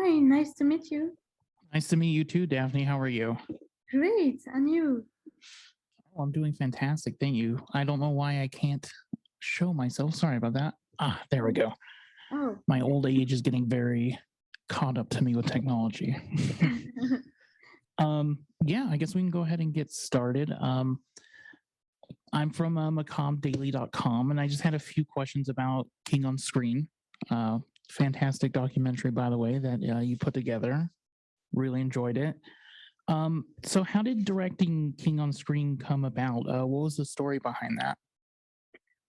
Hi, nice to meet you. Nice to meet you too, Daphne. How are you? Great, and you? Oh, I'm doing fantastic. Thank you. I don't know why I can't show myself. Sorry about that. There we Oh, go. oh, My old age is getting very caught up to me with technology. Yeah, I guess we can go ahead and get started. I'm from macabredaily.com, and I just had a few questions about King on Screen. Fantastic documentary, by the way, that you put together. Really enjoyed it. So how did directing King on Screen come about? What was the story behind that?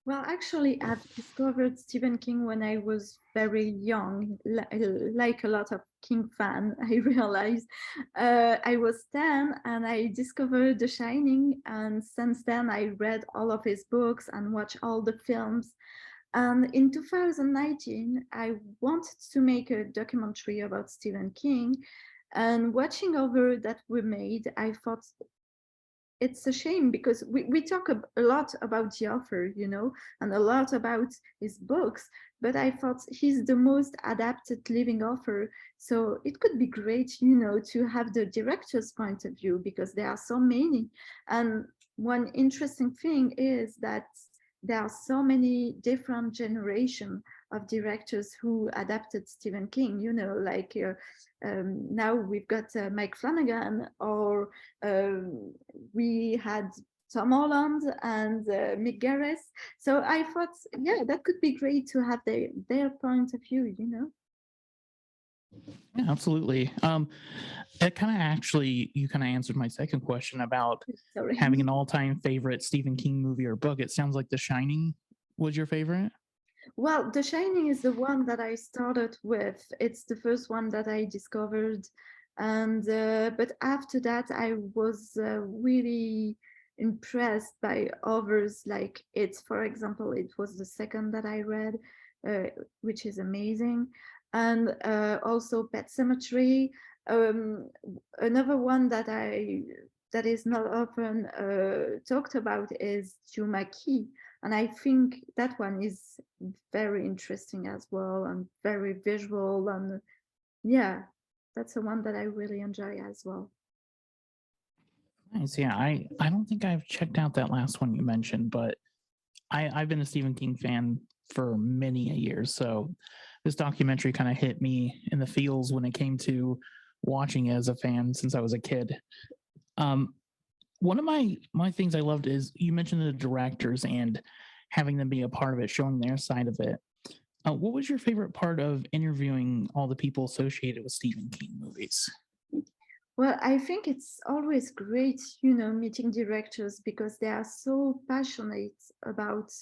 Well, actually, I've discovered Stephen King when I was very young, like a lot of King fan, I realized. I was 10 and I discovered The Shining, and since then I read all of his books and watched all the films. And in 2019, I wanted to make a documentary about Stephen King. And watching over that we made, I thought it's a shame because we talk a lot about the author, and a lot about his books, but I thought he's the most adapted living author. So it could be great, to have the director's point of view because there are so many. And one interesting thing is that there are so many different generations of directors who adapted Stephen King, like now we've got Mike Flanagan, or we had Tom Holland and Mick Garris. So I thought, yeah, that could be great to have their point of view. Yeah, absolutely. It kind of actually, you kind of answered my second question about Sorry. having an all-time favorite Stephen King movie or book. It sounds like The Shining was your favorite. Well, The Shining is the one that I started with. It's the first one that I discovered, and but after that, I was really impressed by others. Like it's, for example, it was the second that I read, which is amazing, and also Pet Cemetery. Um, Another one that is not often talked about is Jumaki, and I think that one is very interesting as well and very visual. And yeah, that's the one that I really enjoy as well. Nice. Yeah, I don't think I've checked out that last one you mentioned, but I've been a Stephen King fan for many a years. So this documentary kind of hit me in the feels when it came to watching as a fan since I was a kid. Um, One of my things I loved is you mentioned the directors and having them be a part of it, showing their side of it. What was your favorite part of interviewing all the people associated with Stephen King movies? Well, I think it's always great, meeting directors because they are so passionate about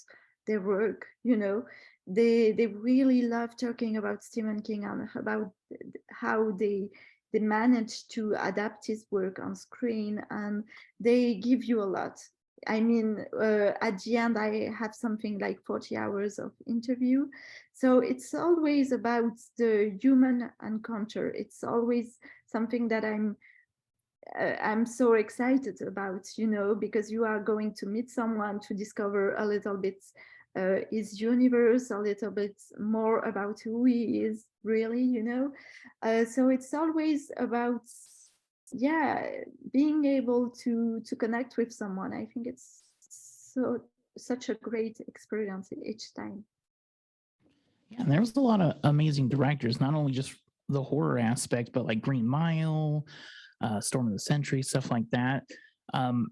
their work. They really love talking about Stephen King and about how they manage to adapt his work on screen, and they give you a lot. I mean, at the end, I have something like 40 hours of interview. So it's always about the human encounter. It's always something that I'm so excited about, because you are going to meet someone to discover a little bit his universe, a little bit more about who he is really. So it's always about, yeah, being able to connect with someone. I think it's such a great experience each time. Yeah, and there was a lot of amazing directors, not only just the horror aspect, but like Green Mile, Storm of the Century, stuff like that. Um,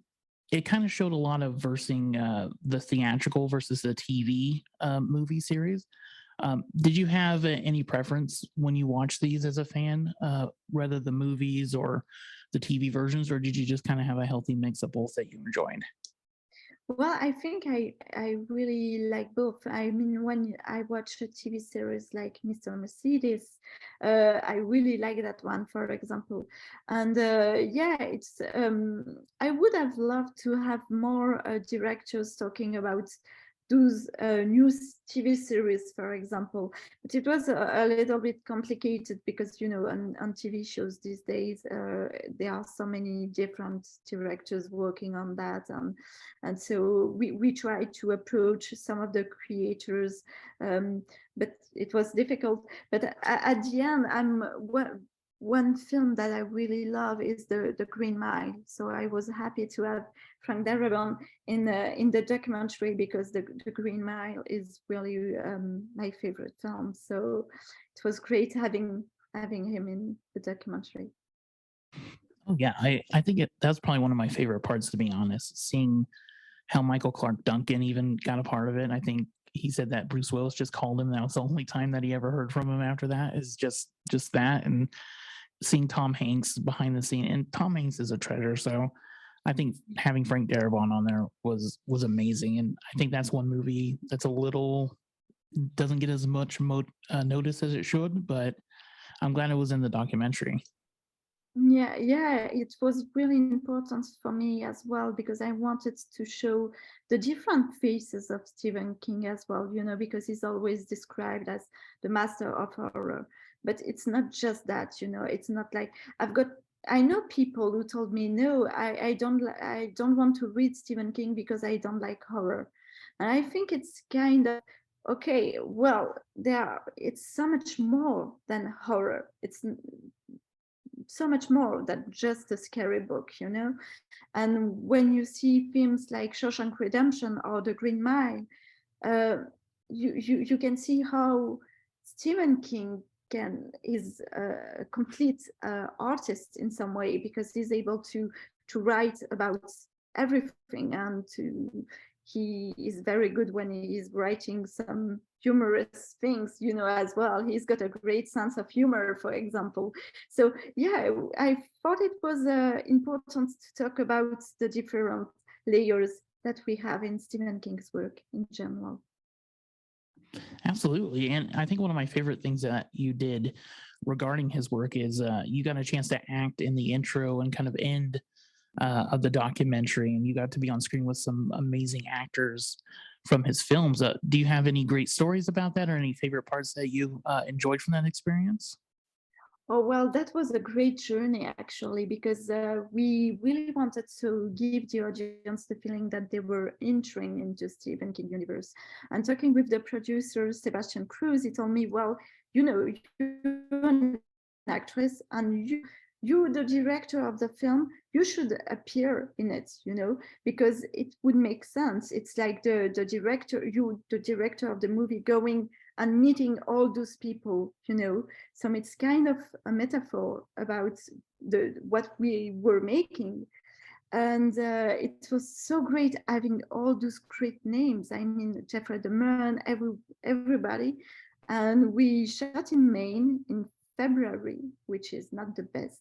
it kind of showed a lot of versing the theatrical versus the TV movie series. Did you have any preference when you watched these as a fan, whether the movies or the TV versions, or did you just kind of have a healthy mix of both that you enjoyed? Well, I think I really like both. I mean, when I watch a TV series like Mr. Mercedes, I really like that one, for example. And yeah, I would have loved to have more directors talking about those new TV series, for example. But it was a little bit complicated because, you know, on TV shows these days, there are so many different directors working on that. And so we tried to approach some of the creators, but it was difficult. But at the end, one film that I really love is the Green Mile. So I was happy to have Frank Darabont in the documentary, because the Green Mile is really my favorite film. So it was great having him in the documentary. Oh yeah, I think that's probably one of my favorite parts, to be honest. Seeing how Michael Clark Duncan even got a part of it. I think he said that Bruce Willis just called him. That was the only time that he ever heard from him after that. Is just that, and seeing Tom Hanks behind the scene. And Tom Hanks is a treasure. So I think having Frank Darabont on there was amazing. And I think that's one movie that's a little doesn't get as much notice as it should, but I'm glad it was in the documentary. Yeah, it was really important for me as well, because I wanted to show the different faces of Stephen King as well, you know, because he's always described as the master of horror. But it's not just that, you know, it's not like I know people who told me, no, I don't want to read Stephen King because I don't like horror. And I think it's kind of okay, well, it's so much more than horror. It's so much more than just a scary book, you know. And when you see films like Shawshank Redemption or The Green Mile, uh, you can see how Stephen King is a complete artist in some way, because he's able to write about everything, and he is very good when he is writing some humorous things, you know, as well. He's got a great sense of humor, for example. So yeah, I thought it was important to talk about the different layers that we have in Stephen King's work in general. Absolutely. And I think one of my favorite things that you did regarding his work is you got a chance to act in the intro and kind of end of the documentary, and you got to be on screen with some amazing actors from his films. Do you have any great stories about that, or any favorite parts that you enjoyed from that experience? Oh, well, that was a great journey, actually, because we really wanted to give the audience the feeling that they were entering into Stephen King universe. And talking with the producer, Sebastian Cruz, he told me, well, you know, you're an actress, and you, the director of the film, you should appear in it, you know, because it would make sense. It's like the director, the director of the movie, going and meeting all those people, you know. So it's kind of a metaphor about what we were making. And it was so great having all those great names. I mean, Jeffrey Demer, everybody. And we shot in Maine in February, which is not the best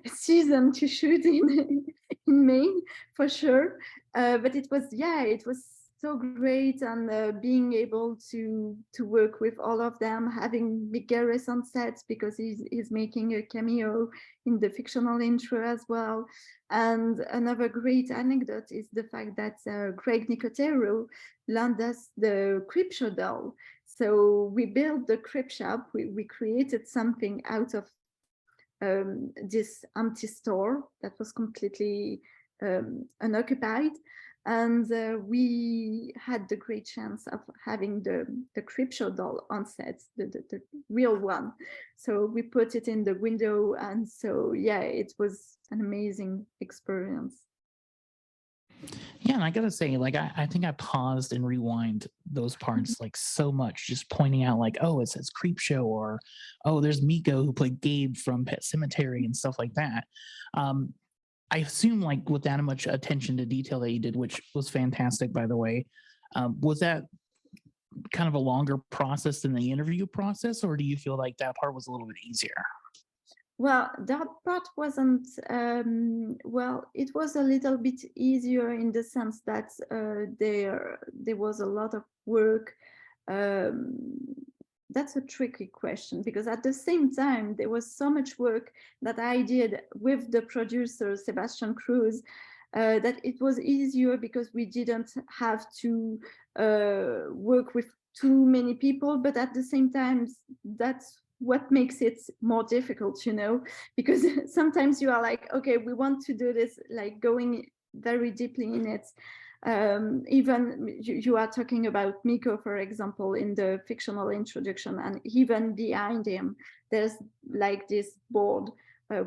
season to shoot in Maine, for sure. But it was so great, and being able to work with all of them, having Mick Garris on set, because he's making a cameo in the fictional intro as well. And another great anecdote is the fact that Greg Nicotero lent us the Creepshow doll. So we built the Creepshop. We created something out of this empty store that was completely unoccupied. And we had the great chance of having the Creepshow doll on set, the real one. So we put it in the window. And so, yeah, it was an amazing experience. Yeah, and I gotta say, like, I think I paused and rewind those parts like so much, just pointing out like, oh, it says Creep Show, or oh, there's Miko who played Gabe from Pet Cemetery and stuff like that. I assume, like, with that much attention to detail that you did, which was fantastic, by the way, was that kind of a longer process than the interview process, or do you feel like that part was a little bit easier? Well, that part wasn't, it was a little bit easier in the sense that there was a lot of work. That's a tricky question, because at the same time, there was so much work that I did with the producer, Sebastian Cruz, that it was easier because we didn't have to work with too many people, but at the same time, that's what makes it more difficult, you know, because sometimes you are like, okay, we want to do this, like going very deeply in it. Even you are talking about Miko, for example, in the fictional introduction, and even behind him, there's like this board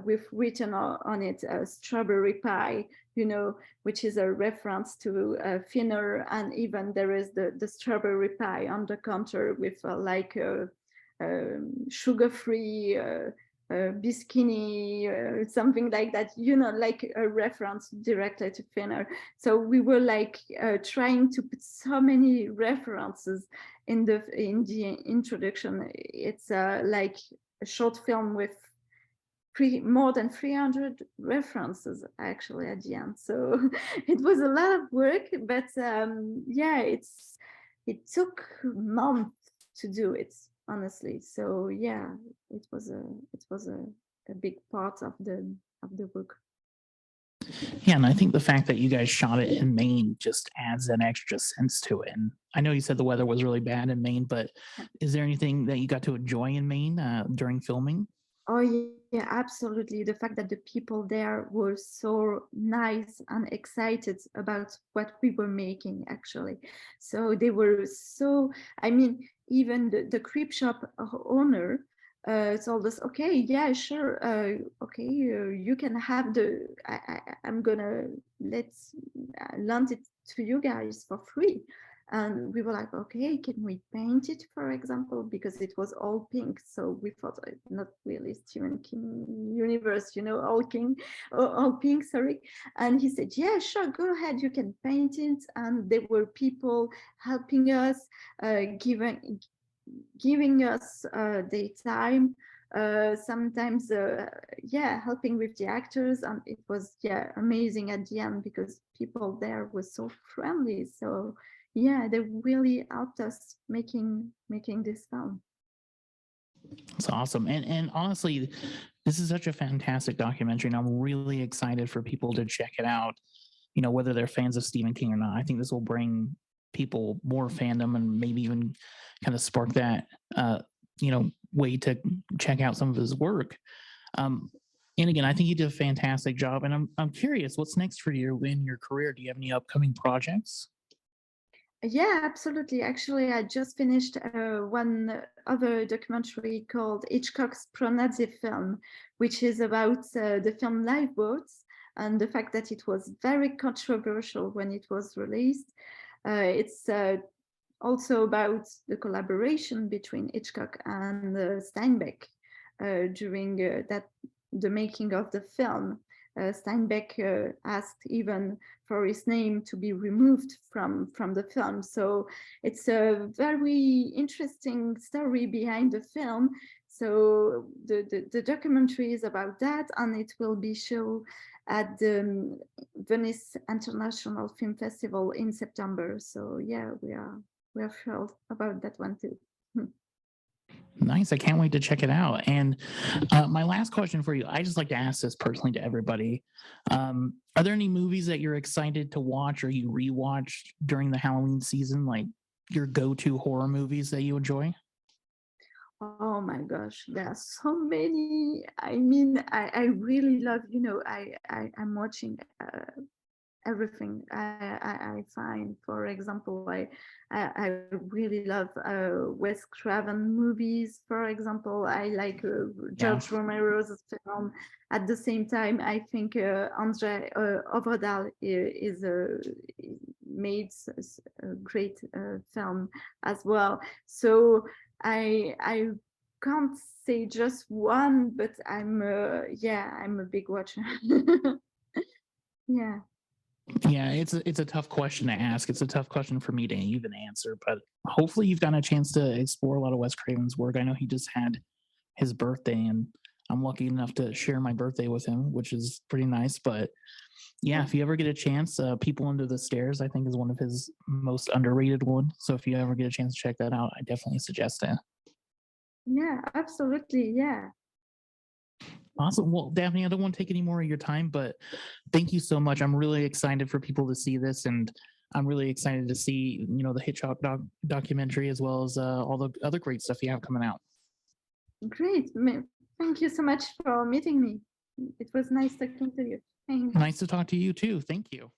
with written on it, strawberry pie, you know, which is a reference to Finner, and even there is the strawberry pie on the counter with like sugar-free Biscini, something like that, you know, like a reference directly to Finner. So we were like trying to put so many references in the introduction. It's like a short film with more than 300 references actually at the end. So it was a lot of work, but yeah, it took months to do it, honestly. So yeah, it was a big part of the book. Yeah, and I think the fact that you guys shot it in Maine just adds an extra sense to it. And I know you said the weather was really bad in Maine, but is there anything that you got to enjoy in Maine during filming? Oh yeah, absolutely. The fact that the people there were so nice and excited about what we were making, actually. So they were so, I mean, even the creep shop owner told us, okay, yeah, sure, okay, you can have I'm gonna let's lend it to you guys for free. And we were like, okay, can we paint it, for example, because it was all pink. So we thought, not really Stephen King universe, you know, all pink, sorry. And he said, yeah, sure, go ahead, you can paint it. And there were people helping us, giving us their time, sometimes yeah, helping with the actors, and it was, yeah, amazing at the end because people there were so friendly. So yeah, they really helped us making this film. It's awesome. And honestly, this is such a fantastic documentary, and I'm really excited for people to check it out, you know, whether they're fans of Stephen King or not. I think this will bring people more fandom and maybe even kind of spark that you know, way to check out some of his work. And again, I think you did a fantastic job, and I'm curious, what's next for you in your career? Do you have any upcoming projects? Yeah, absolutely. Actually, I just finished one other documentary called Hitchcock's Pro-Nazi film, which is about the film Lifeboats and the fact that it was very controversial when it was released. It's also about the collaboration between Hitchcock and Steinbeck during the making of the film. Steinbeck asked even for his name to be removed from the film. So it's a very interesting story behind the film. So the documentary is about that, and it will be shown at the Venice International Film Festival in September. So yeah, we are thrilled about that one too. Nice. I can't wait to check it out. And my last question for you, I just like to ask this personally to everybody. Are there any movies that you're excited to watch or you rewatched during the Halloween season, like your go-to horror movies that you enjoy? Oh my gosh, there are so many. I mean, I really love, you know, I'm watching everything I find. For example, I really love Wes Craven movies. For example, I like George Romero's film. At the same time, I think Andre Overdal is made a great film as well. So I can't say just one, but yeah, I'm a big watcher. Yeah. Yeah, it's a tough question to ask. It's a tough question for me to even answer, but hopefully you've gotten a chance to explore a lot of Wes Craven's work. I know he just had his birthday, and I'm lucky enough to share my birthday with him, which is pretty nice. But yeah, if you ever get a chance, People Under the Stairs, I think, is one of his most underrated ones. So if you ever get a chance to check that out, I definitely suggest it. Yeah, absolutely. Yeah. Awesome. Well, Daphne, I don't want to take any more of your time, but thank you so much. I'm really excited for people to see this, and I'm really excited to see, the Hitchcock documentary, as well as all the other great stuff you have coming out. Great. Thank you so much for meeting me. It was nice talking to you. Thanks. Nice to talk to you too. Thank you.